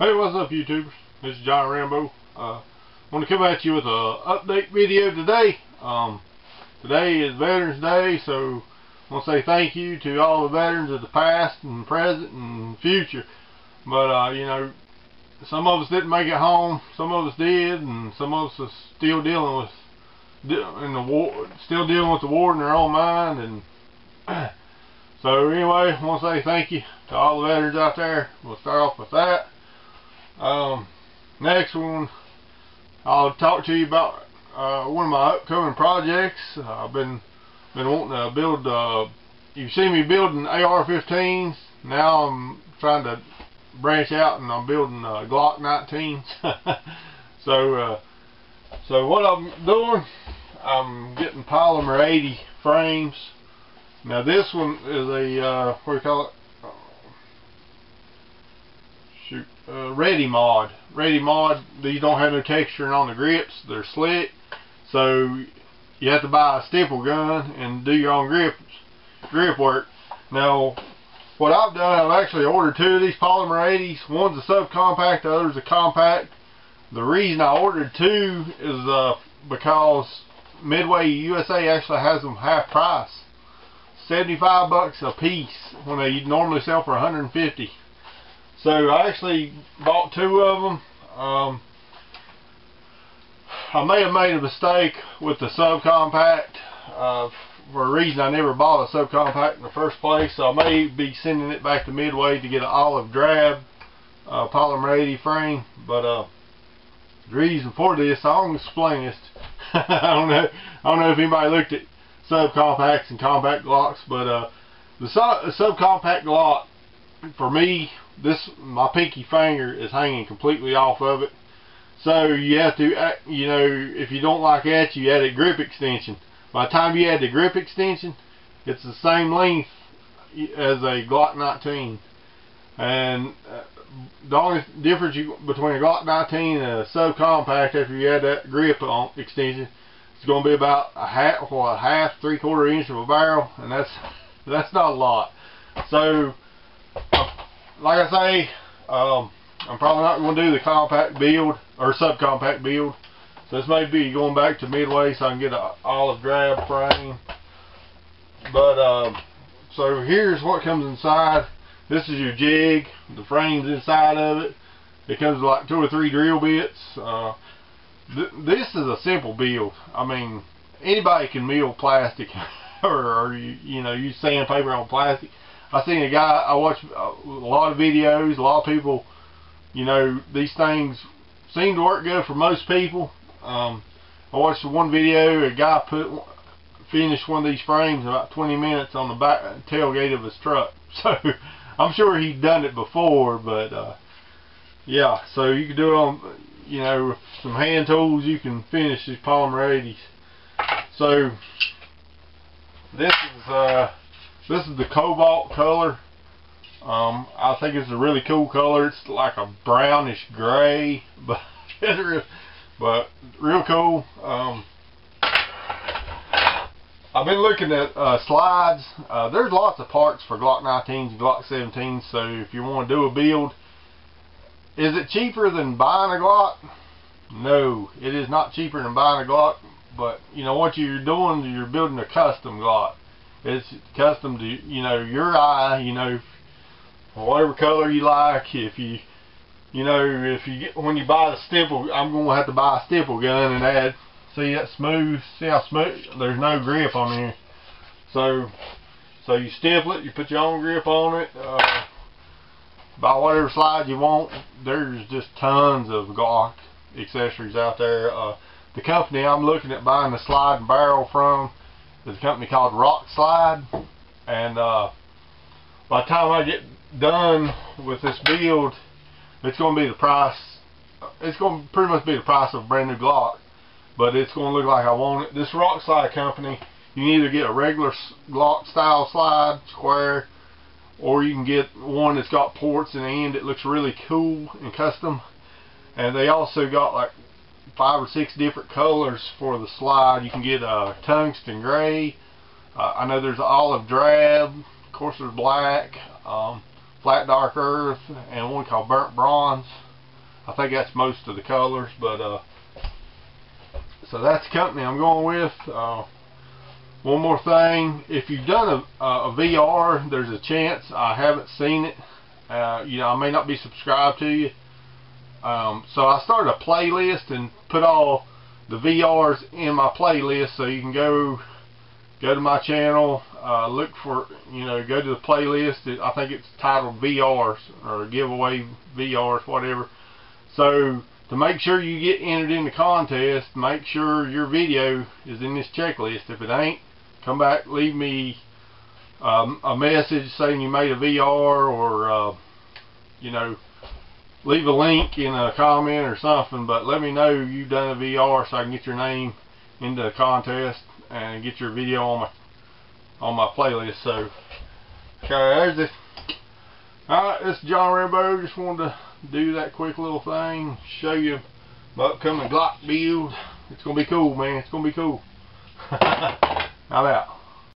Hey, what's up, YouTubers? This is John Rambo. I want to come at you with a update video today. Today is Veterans Day, so I want to say thank you to all the veterans of the past and present and future. But you know, some of us didn't make it home, some of us did, and some of us are still dealing with still dealing with the war in their own mind. And so anyway, I want to say thank you to all the veterans out there. We'll start off with that. Next one, I'll talk to you about one of my upcoming projects. I've been wanting to build. You've seen me building AR-15s. Now I'm trying to branch out and I'm building Glock 19s. So what I'm doing, I'm getting Polymer 80 frames. Now this one is a what do you call it? Ready mod. These don't have no texturing on the grips. They're slick, so you have to buy a stipple gun and do your own grip work. Now, what I've done, I've actually ordered two of these Polymer 80s. One's a subcompact, the other's a compact. The reason I ordered two is because Midway USA actually has them half price, $75 a piece, when they normally sell for $150. So I actually bought two of them. I may have made a mistake with the subcompact for a reason. I never bought a subcompact in the first place, so I may be sending it back to Midway to get an olive drab Polymer 80 frame. But the reason for this, I'll explain this. I don't know if anybody looked at subcompacts and compact Glocks, but the subcompact Glock, for me, my pinky finger is hanging completely off of it. So you have to, you know, if you don't like that, you add a grip extension. By the time you add the grip extension, it's the same length as a Glock 19. And the only difference between a Glock 19 and a subcompact, after you add that grip on extension, it's going to be about a half, 3/4 inch of a barrel, and that's not a lot. So, like I say, I'm probably not going to do the compact build or subcompact build. So this may be going back to Midway so I can get an olive drab frame. But so here's what comes inside. This is your jig. The frame's inside of it. It comes with like 2 or 3 drill bits. This is a simple build. I mean, anybody can mill plastic or you know, use sandpaper on plastic. I seen a guy, I watched a lot of videos, a lot of people, you know, these things seem to work good for most people. I watched one video, a guy finished one of these frames in about 20 minutes on the back tailgate of his truck. So I'm sure he'd done it before, but yeah, so you can do it on, you know, with some hand tools, you can finish these Polymer 80s. So this is the cobalt color. I think it's a really cool color. It's like a brownish gray, but real cool. I've been looking at slides. There's lots of parts for Glock 19s and Glock 17s, so if you want to do a build, is it cheaper than buying a Glock? No, it is not cheaper than buying a Glock, but you know what you're doing, you're building a custom Glock. It's custom to, you know, your eye, you know, whatever color you like. If you know, when you buy the stipple, I'm going to have to buy a stipple gun and add, see that smooth, see how smooth, there's no grip on here. So you stipple it, you put your own grip on it, buy whatever slide you want. There's just tons of Glock accessories out there. The company I'm looking at buying the slide and barrel from is a company called Rock Slide, and by the time I get done with this build, it's going to be the price. It's going to pretty much be the price of a brand new Glock, but it's going to look like I want it. This Rock Slide company, you can either get a regular Glock style slide, square, or you can get one that's got ports in the end. It looks really cool and custom, and they also got like 5 or 6 different colors for the slide. You can get a tungsten gray. I know there's an olive drab. Of course, there's black, flat dark earth, and one called burnt bronze. I think that's most of the colors, but so that's the company I'm going with. One more thing, if you've done a VR, there's a chance I haven't seen it. You know, I may not be subscribed to you. So I started a playlist and put all the VRs in my playlist, so you can go to my channel, look for, you know, go to the playlist. I think it's titled VRs or giveaway VRs, whatever. So to make sure you get entered in the contest, make sure your video is in this checklist. If it ain't, come back, leave me a message saying you made a VR, or you know, leave a link in a comment or something, but let me know you've done a VR so I can get your name into the contest and get your video on my playlist. So okay, there's it. Alright, this is John Rambo. Just wanted to do that quick little thing, show you my upcoming Glock build. It's gonna be cool, man. It's gonna be cool. I'm out.